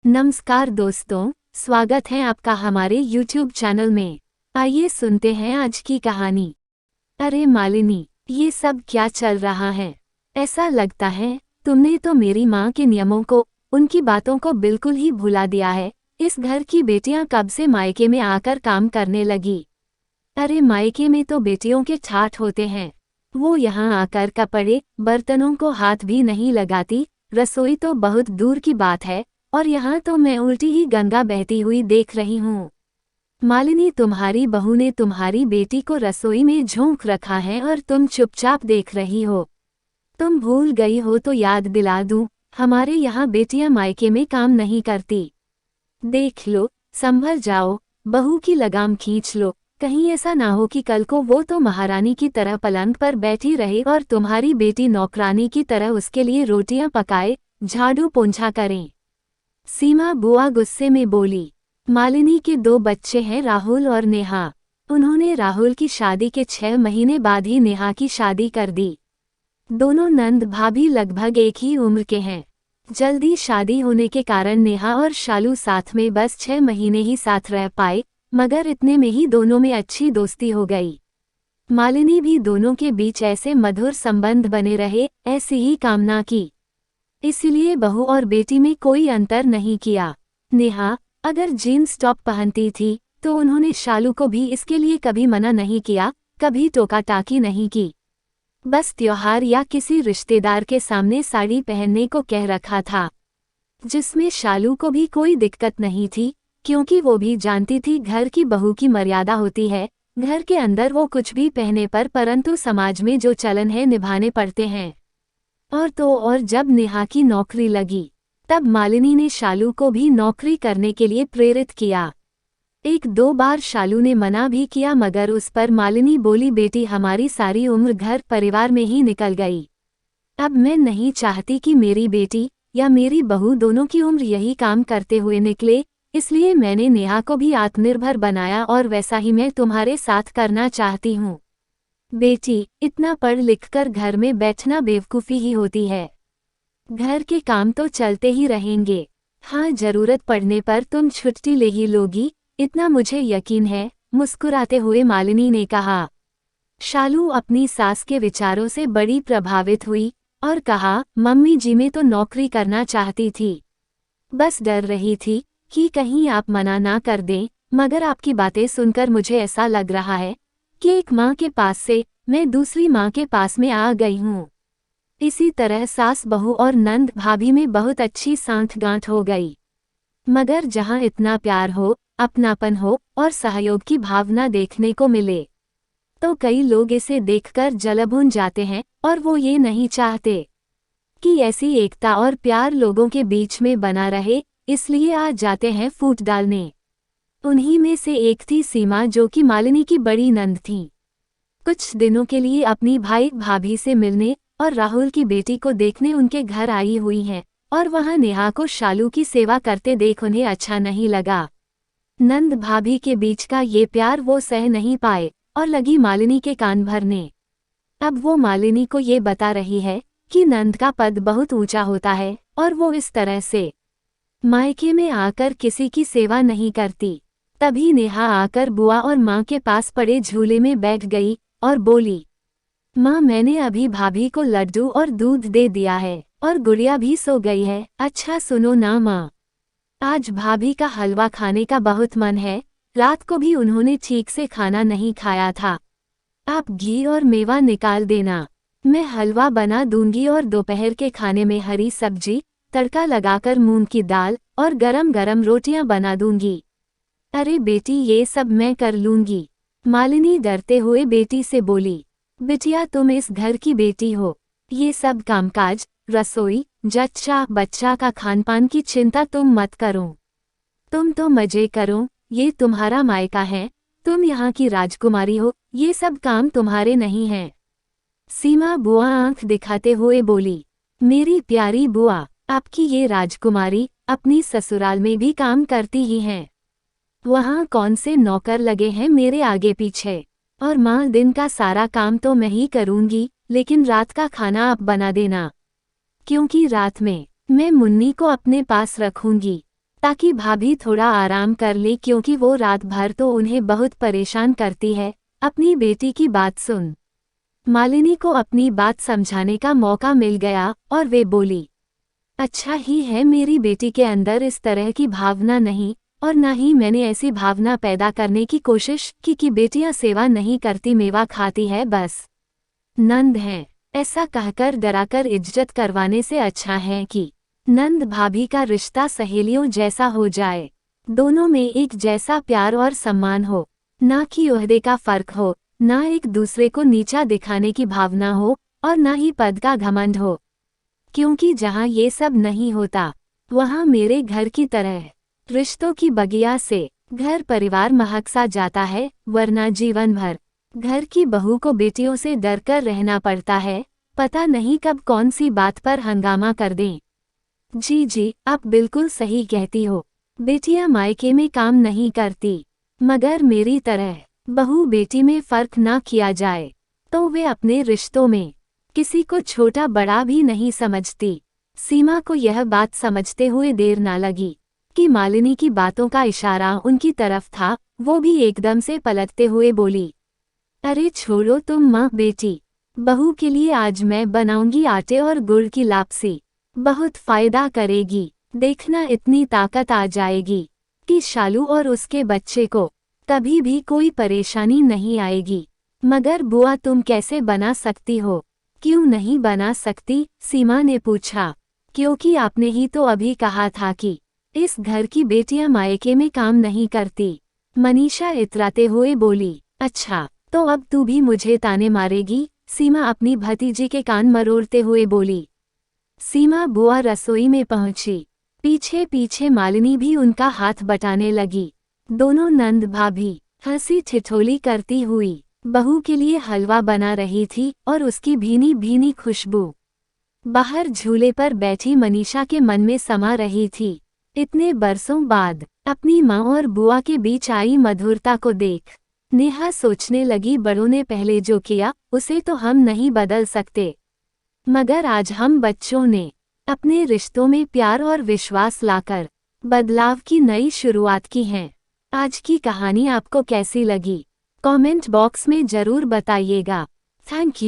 नमस्कार दोस्तों, स्वागत है आपका हमारे YouTube चैनल में। आइए सुनते हैं आज की कहानी। अरे मालिनी, ये सब क्या चल रहा है? ऐसा लगता है तुमने तो मेरी माँ के नियमों को, उनकी बातों को बिल्कुल ही भुला दिया है। इस घर की बेटियां कब से मायके में आकर काम करने लगी? अरे मायके में तो बेटियों के ठाठ होते हैं। वो यहाँ आकर कपड़े बर्तनों को हाथ भी नहीं लगाती, रसोई तो बहुत दूर की बात है। और यहाँ तो मैं उल्टी ही गंगा बहती हुई देख रही हूँ। मालिनी, तुम्हारी बहू ने तुम्हारी बेटी को रसोई में झोंक रखा है और तुम चुपचाप देख रही हो। तुम भूल गई हो तो याद दिला दूं, हमारे यहाँ बेटियां मायके में काम नहीं करती। देख लो, संभल जाओ, बहू की लगाम खींच लो। कहीं ऐसा ना हो कि कल को वो तो महारानी की तरह पलंग पर बैठी रहे और तुम्हारी बेटी नौकरानी की तरह उसके लिए रोटियां पकाए, झाड़ू पोंछा करें। सीमा बुआ गुस्से में बोली। मालिनी के 2 बच्चे हैं, राहुल और नेहा। उन्होंने राहुल की शादी के 6 महीने बाद ही नेहा की शादी कर दी। दोनों नंद भाभी लगभग एक ही उम्र के हैं। जल्दी शादी होने के कारण नेहा और शालू साथ में बस 6 महीने ही साथ रह पाए, मगर इतने में ही दोनों में अच्छी दोस्ती हो गई। मालिनी भी दोनों के बीच ऐसे मधुर संबंध बने रहे, ऐसी ही कामना की। इसलिए बहू और बेटी में कोई अंतर नहीं किया। नेहा अगर जीन्स टॉप पहनती थी तो उन्होंने शालू को भी इसके लिए कभी मना नहीं किया, कभी टोका टाकी नहीं की। बस त्योहार या किसी रिश्तेदार के सामने साड़ी पहनने को कह रखा था, जिसमें शालू को भी कोई दिक्कत नहीं थी, क्योंकि वो भी जानती थी घर की बहू की मर्यादा होती है। घर के अंदर वो कुछ भी पहने पर, परंतु समाज में जो चलन है निभाने पड़ते हैं। और तो और जब नेहा की नौकरी लगी, तब मालिनी ने शालू को भी नौकरी करने के लिए प्रेरित किया। 1-2 बार शालू ने मना भी किया, मगर उस पर मालिनी बोली, बेटी हमारी सारी उम्र घर परिवार में ही निकल गई। अब मैं नहीं चाहती कि मेरी बेटी या मेरी बहू दोनों की उम्र यही काम करते हुए निकले, इसलिए मैंने नेहा को भी आत्मनिर्भर बनाया और वैसा ही मैं तुम्हारे साथ करना चाहती हूँ। बेटी, इतना पढ़ लिख कर घर में बैठना बेवकूफ़ी ही होती है। घर के काम तो चलते ही रहेंगे। हाँ, जरूरत पड़ने पर तुम छुट्टी ले ही लोगी, इतना मुझे यकीन है, मुस्कुराते हुए मालिनी ने कहा। शालू अपनी सास के विचारों से बड़ी प्रभावित हुई और कहा, मम्मी जी मैं तो नौकरी करना चाहती थी, बस डर रही थी कि कहीं आप मना ना कर दें, मगर आपकी बातें सुनकर मुझे ऐसा लग रहा है कि एक माँ के पास से मैं दूसरी माँ के पास में आ गई हूँ। इसी तरह सास बहू और नंद भाभी में बहुत अच्छी सांठ-गांठ हो गई। मगर जहाँ इतना प्यार हो, अपनापन हो और सहयोग की भावना देखने को मिले, तो कई लोग इसे देखकर जलभुन जाते हैं और वो ये नहीं चाहते कि ऐसी एकता और प्यार लोगों के बीच में बना रहे, इसलिए आ जाते हैं फूट डालने। उन्हीं में से एक थी सीमा, जो कि मालिनी की बड़ी नंद थी। कुछ दिनों के लिए अपनी भाई भाभी से मिलने और राहुल की बेटी को देखने उनके घर आई हुई हैं, और वहां नेहा को शालू की सेवा करते देख उन्हें अच्छा नहीं लगा। नंद भाभी के बीच का ये प्यार वो सह नहीं पाए और लगी मालिनी के कान भरने। अब वो मालिनी को ये बता रही है कि नंद का पद बहुत ऊंचा होता है और वो इस तरह से मायके में आकर किसी की सेवा नहीं करती। तभी नेहा आकर बुआ और माँ के पास पड़े झूले में बैठ गई और बोली, माँ मैंने अभी भाभी को लड्डू और दूध दे दिया है और गुड़िया भी सो गई है। अच्छा सुनो ना माँ, आज भाभी का हलवा खाने का बहुत मन है, रात को भी उन्होंने ठीक से खाना नहीं खाया था। आप घी और मेवा निकाल देना, मैं हलवा बना दूंगी और दोपहर के खाने में हरी सब्जी, तड़का लगाकर मूंग की दाल और गरम गरम रोटियां बना दूंगी। अरे बेटी, ये सब मैं कर लूंगी, मालिनी डरते हुए बेटी से बोली। बिटिया, तुम इस घर की बेटी हो, ये सब कामकाज, रसोई, जच्चा बच्चा का खानपान की चिंता तुम मत करो। तुम तो मजे करो, ये तुम्हारा मायका है, तुम यहाँ की राजकुमारी हो, ये सब काम तुम्हारे नहीं हैं। सीमा बुआ आंख दिखाते हुए बोली, मेरी प्यारी बुआ, आपकी ये राजकुमारी अपनी ससुराल में भी काम करती ही हैं। वहाँ कौन से नौकर लगे हैं मेरे आगे पीछे, और माँ दिन का सारा काम तो मैं ही करूँगी, लेकिन रात का खाना आप बना देना, क्योंकि रात में मैं मुन्नी को अपने पास रखूंगी, ताकि भाभी थोड़ा आराम कर ले, क्योंकि वो रात भर तो उन्हें बहुत परेशान करती है। अपनी बेटी की बात सुन मालिनी को अपनी बात समझाने का मौका मिल गया और वे बोली, अच्छा ही है मेरी बेटी के अंदर इस तरह की भावना नहीं, और न ही मैंने ऐसी भावना पैदा करने की कोशिश की कि बेटियां सेवा नहीं करती, मेवा खाती है बस। नंद हैं, ऐसा कहकर डराकर इज्जत करवाने से अच्छा है कि नंद भाभी का रिश्ता सहेलियों जैसा हो जाए, दोनों में एक जैसा प्यार और सम्मान हो, ना कि ओहदे का फर्क हो, ना एक दूसरे को नीचा दिखाने की भावना हो, और ना ही पद का घमंड हो। क्योंकि जहाँ ये सब नहीं होता वहाँ मेरे घर की तरह रिश्तों की बगिया से घर परिवार महक सा जाता है, वरना जीवन भर घर की बहू को बेटियों से डरकर रहना पड़ता है, पता नहीं कब कौन सी बात पर हंगामा कर दें। जी आप बिल्कुल सही कहती हो, बेटियां मायके में काम नहीं करती, मगर मेरी तरह बहू बेटी में फर्क ना किया जाए तो वे अपने रिश्तों में किसी को छोटा बड़ा भी नहीं समझती। सीमा को यह बात समझते हुए देर ना लगी कि मालिनी की बातों का इशारा उनकी तरफ था। वो भी एकदम से पलटते हुए बोली, अरे छोड़ो तुम माँ बेटी, बहू के लिए आज मैं बनाऊंगी आटे और गुड़ की लापसी, बहुत फायदा करेगी। देखना इतनी ताकत आ जाएगी कि शालू और उसके बच्चे को कभी भी कोई परेशानी नहीं आएगी। मगर बुआ तुम कैसे बना सकती हो? क्यों नहीं बना सकती? सीमा ने पूछा। क्योंकि आपने ही तो अभी कहा था कि इस घर की बेटियां मायके में काम नहीं करती। मनीषा इतराते हुए बोली। अच्छा, तो अब तू भी मुझे ताने मारेगी? सीमा अपनी भतीजी के कान मरोड़ते हुए बोली। सीमा बुआ रसोई में पहुंची, पीछे पीछे मालिनी भी उनका हाथ बटाने लगी। दोनों नंद भाभी हंसी ठिठोली करती हुई बहू के लिए हलवा बना रही थी और उसकी भीनी भीनी खुशबू बाहर झूले पर बैठी मनीषा के मन में समा रही थी। इतने बरसों बाद अपनी माँ और बुआ के बीच आई मधुरता को देख नेहा सोचने लगी, बड़ों ने पहले जो किया उसे तो हम नहीं बदल सकते, मगर आज हम बच्चों ने अपने रिश्तों में प्यार और विश्वास लाकर बदलाव की नई शुरुआत की है। आज की कहानी आपको कैसी लगी? कमेंट बॉक्स में जरूर बताइएगा। Thank you.